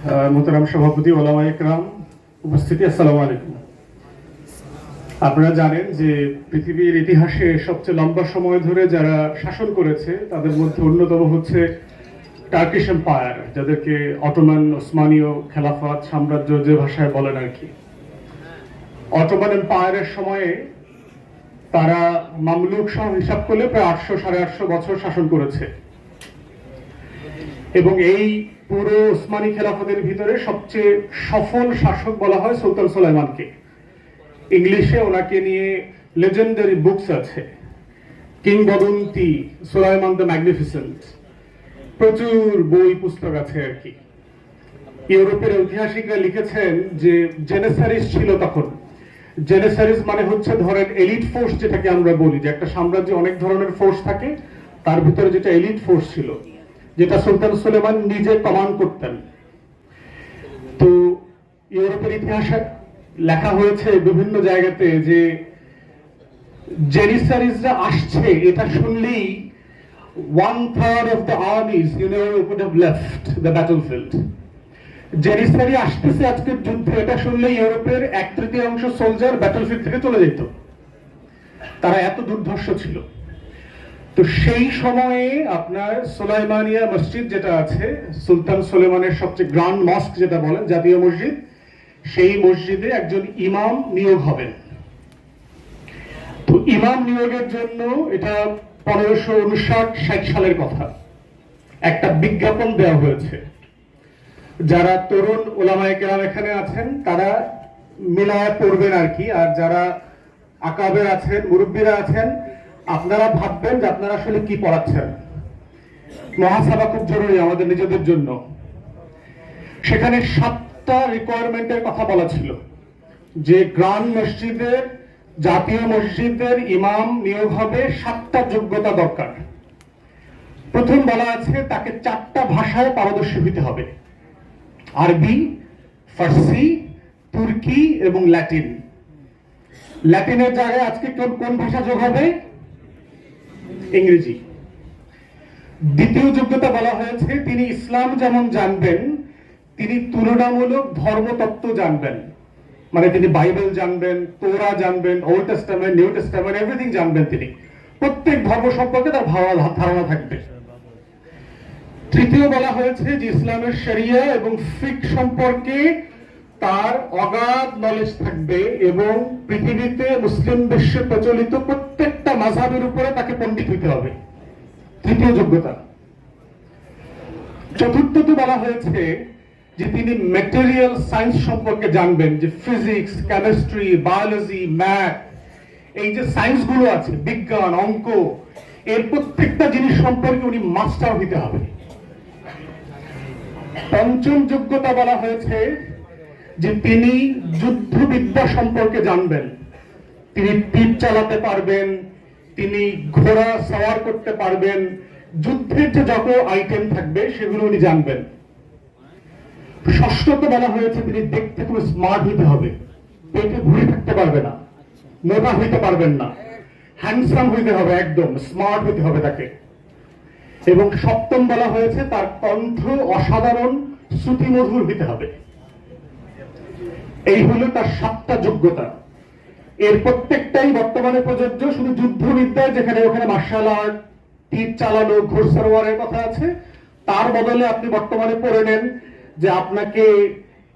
মোহতারাম সভাপতি, ওলামায়ে কেরাম, উপস্থিতি, আসসালামু আলাইকুম। আপনারা জানেন যে পৃথিবীর ইতিহাসে সবচেয়ে লম্বা সময় ধরে যারা শাসন করেছে তাদের মধ্যে অন্যতম হচ্ছে টার্কিশ এম্পায়ার, যাদেরকে অটোমান, ওসমানীয় খেলাফত সাম্রাজ্য যে ভাষায় বলেন আর কি। অটোমান এম্পায়ারের সময়ে তারা মামলুক সহ হিসাব করলে প্রায় 800-850 বছর শাসন করেছে এবং এই পুরো ওসমানী খেলাফতের ভিতরে সবচেয়ে সফল শাসক বলা হয় সুলতান সুলাইমানকে। ইংলিশে ওনাকে নিয়ে লেজেন্ডারি বুকস আছে, কিংবদন্তি, সুলাইমান দ্য ম্যাগনিফিসেন্ট, প্রচুর বই পুস্তক আছে আর কি। ইউরোপের ঐতিহাসিকরা লিখেছেন যে জেনেসারিস ছিল তখন। জেনেসারিস মানে হচ্ছে ধরেন এলিট ফোর্স, যেটাকে আমরা বলি যে একটা সাম্রাজ্যে অনেক ধরনের ফোর্স থাকে, তার ভিতরে যেটা এলিট ফোর্স ছিল, যেটা সুলতান সুলেমান নিজে কমান্ড করতেন। তো ইউরোপের ইতিহাসে লেখা হয়েছে বিভিন্ন জায়গাতে যে জেনিসারিজরা আসছে, এটা শুনলেই 1/3 of the armies would have left the battlefield. জেনিসারি আসতেছে আজকের যুদ্ধে, এটা শুনলেই ইউরোপের 1/3 সোলজার ব্যাটলফিল্ড থেকে চলে যেত। তারা এত দুর্ধর্ষ ছিল। তো সেই সময়ে আপনার সুলাইমানিয়া মসজিদ যেটা আছে, সুলতান সুলেমানের সবচেয়ে গ্র্যান্ড মস্ক যেটা বলেন, জাতীয় মসজিদ, সেই মসজিদে একজন ইমাম নিয়োগ হবেন। তো ইমাম নিয়োগের জন্য এটা 1559-60 সালের কথা, একটা বিজ্ঞাপন দেওয়া হয়েছে। যারা তরুণ ওলামায়ে কেরাম এখানে আছেন তারা মিলায় পড়বেন আর কি, আর যারা আকাবের আছেন, মুরব্বীরা আছেন, আপনারা ভাববেন যে আপনারা আসলে কি পড়াচ্ছেন। মহাসভা খুব জরুরি আমাদের নিজেদের জন্য। সেখানে 7টা রিকোয়ারমেন্টের কথা বলা ছিল যে গ্র্যান্ড মসজিদের, জাতীয় মসজিদের ইমাম নিয়োগ হবে, 7টা যোগ্যতা দরকার। প্রথম বলা আছে তাকে 4টা ভাষায় পারদর্শী হতে হবে, আরবি, ফার্সি, তুর্কি এবং ল্যাটিন। ল্যাটিনের জায়গায় আজকে কোন ভাষা যোগ হবে? ইংরেজি। দ্বিতীয় যোগ্যতা বলা হয়েছে তিনি ইসলাম যেমন জানবেন, তিনি তুলনামূলক ধর্মতত্ত্ব জানবেন, মানে তিনি বাইবেল জানবেন, তোরা জানবেন, old testament, new testament, everything জানবেন। তিনি প্রত্যেক ধর্ম সম্পর্কে তার ধারণা থাকবে। তৃতীয় বলা হয়েছে যে ইসলামের শরিয়া এবং ফিকহ সম্পর্কে তার অগাধ নলেজ থাকবে এবং পৃথিবীতে মুসলিম বিশ্বে প্রচলিত প্রত্যেকটা মাযহাবের উপরে তাকে পণ্ডিত হইতে হবে। তৃতীয় যোগ্যতা। চতুর্থতে বলা হয়েছে যে তিনি ম্যাটেরিয়াল সায়েন্স সম্পর্কে জানবেন, যে ফিজিক্স, কেমিস্ট্রি, বায়োলজি, ম্যাথ, এই যে সায়েন্স গুলো আছে, বিজ্ঞান, অঙ্ক, এর প্রত্যেকটা জিনিস সম্পর্কে উনি মাস্টার হইতে হবে। পঞ্চম যোগ্যতা বলা হয়েছে যে তিনি যুদ্ধবিদ্যা সম্পর্কে জানবেন, তিনি তীর চালাতে পারবেন, তিনি ঘোড়া সওয়ার করতে পারবেন, যুদ্ধের যে যত আইটেম থাকবে সেগুলো উনি জানবেন। ষষ্ঠতে বলা হয়েছে তিনি দেখতে খুব স্মার্ট হইতে হবে, পেটে ভুঁড়ি থাকতে পারবে না, মোটা হইতে পারবেন না, হ্যান্ডসাম হইতে হবে, একদম স্মার্ট হইতে হবে তাকে। এবং সপ্তম বলা হয়েছে তার কণ্ঠ অসাধারণ শ্রুতিমধুর হইতে হবে। এই হলো তার 7টা যোগ্যতা। এর প্রত্যেকটাই বর্তমানে প্রযোজ্য। শুধু যুদ্ধবিদ্যায় যেখানে ওখানে মার্শাল আর্ট, তীর চালানো, ঘোড়সওয়ারের কথা আছে, তার বদলে আপনি বর্তমানে পড়ে নেন যে আপনাকে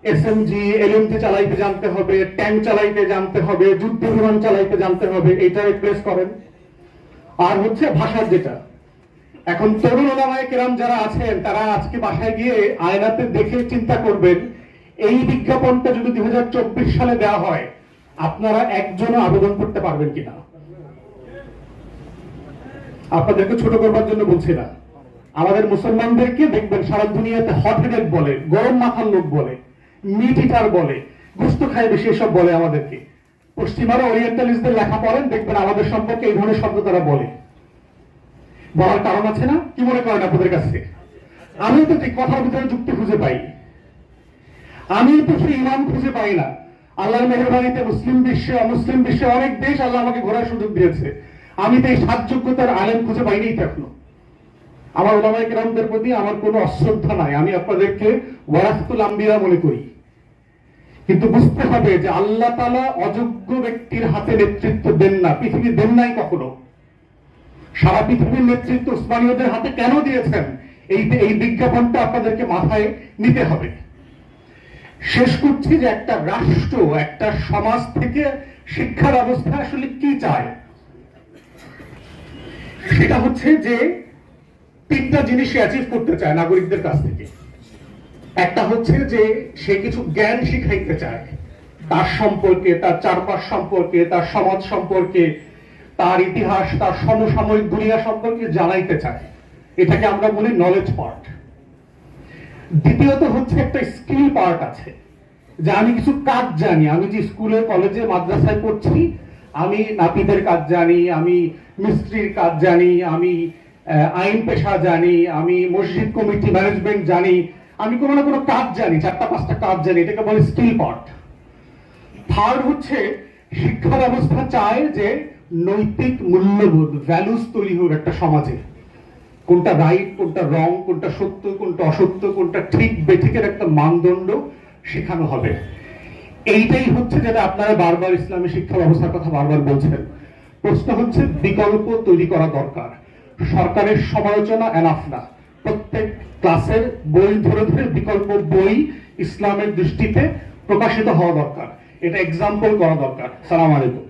এসএমজি, এলএমজি চালাইতে জানতে হবে, ট্যাঙ্ক চালাইতে জানতে হবে, যুদ্ধ বিমান চালাইতে জানতে হবে, এটা রিপ্লেস করেন। আর হচ্ছে ভাষার যেটা, এখন তরুণ ওলামায়ে কেরাম যারা আছেন তারা আজকে বাসায় গিয়ে আয়নাতে দেখে চিন্তা করবেন, এই বিজ্ঞাপনটা যদি 2024 সালে দেওয়া হয় আপনারা একজনও আবেদন করতে পারবেন কিনা। আপনাদেরকে ছোট করবার জন্য বলছি না, আমাদের মুসলমানদেরকে দেখবেন সারা দুনিয়াতে হট হেডেড বলে, গরম মাথার লোক বলে, মিট ইটার বলে, গোস্ত খায় বেশি, এসব বলে আমাদেরকে। পশ্চিমারা ওরিয়েন্টালিস্টদের লেখা পড়েন, দেখবেন আমাদের সম্পর্কে এই ধরনের শব্দ তারা বলে। বলার কারণ আছে না? কি মনে করেন আপনাদের কাছে? আমি তো ঠিক কথার ভিতরে যুক্তি খুঁজে পাই, আমি তো সেই ইমাম খুঁজে পাই না। আল্লাহর মেহেরবানিতে মুসলিম বিশ্বে, অমুসলিম বিশ্বে অনেক দেশ আল্লাহ আমাকে ঘোরার সুযোগ দিয়েছে, আমি তো এই 7 যোগ্যতার আলেম খুঁজে পাইনি এখনো। আমার ওলামায়ে কেরামদের প্রতি আমার কোনো অশ্রদ্ধা নাই, আমি আপনাদেরকে ওয়ারাসতুল আম্বিয়া মনে করি, কিন্তু বুঝতে হবে যে আল্লাহ তাআলা অযোগ্য ব্যক্তির হাতে নেতৃত্ব দেন না, পৃথিবী দেন নাই কখনো। সারা পৃথিবীর নেতৃত্ব উসমানীয়দের হাতে কেন দিয়েছেন, এই বিজ্ঞাপনটা আপনাদেরকে মাথায় নিতে হবে। শেষ করছি যে একটা রাষ্ট্র, একটা সমাজ থেকে শিক্ষা ব্যবস্থা আসলে কি চায়, সেটা হচ্ছে যে তিনটা জিনিস অ্যাচিভ করতে চায় নাগরিকদের কাছ থেকে। একটা হচ্ছে যে সে কিছু জ্ঞান শিখাইতে চায়, তার সম্পর্কে, তার চারপাশ সম্পর্কে, তার সমাজ সম্পর্কে, তার ইতিহাস, তার সমসাময়িক দুনিয়া সম্পর্কে জানাইতে চায়। এটাকে আমরা বলি নলেজ পার্ট। দ্বিতীয়ত হচ্ছে একটা স্কিল পার্ট আছে, যে আমি কিছু কাজ জানি, আমি যে স্কুলে কলেজে মাদ্রাসায় পড়ছি, আমি নাপিতের কাজ জানি, আমি মিস্ত্রির কাজ জানি, আমি আইন পেশা জানি, আমি মসজিদ কমিটি ম্যানেজমেন্ট জানি, আমি কোনো না কোনো কাজ জানি, 4-5টা কাজ জানি, এটাকে বলে স্কিল পার্ট। থার্ড হচ্ছে শিক্ষা ব্যবস্থা চায় যে নৈতিক মূল্যবোধ, ভ্যালুস তৈরি হোক একটা সমাজে, কোনটা রাইট, কোনটা রং, কোনটা সত্য, কোনটা অসত্য, কোনটা ঠিক বেঠিকের একটা মানদণ্ড শেখানো হবে। এইটাই হচ্ছে যেটা আপনারা বারবার ইসলামী শিক্ষা ব্যবস্থার কথা বারবার বলছেন। প্রশ্ন হচ্ছে বিকল্প তৈরি করা দরকার। সরকারের সমালোচনা এনাফ না, প্রত্যেক ক্লাসের বই ধরে ধরে বিকল্প বই ইসলামের দৃষ্টিতে প্রকাশিত হওয়া দরকার, এটা এক্সাম্পল করা দরকার। সালাম আলাইকুম।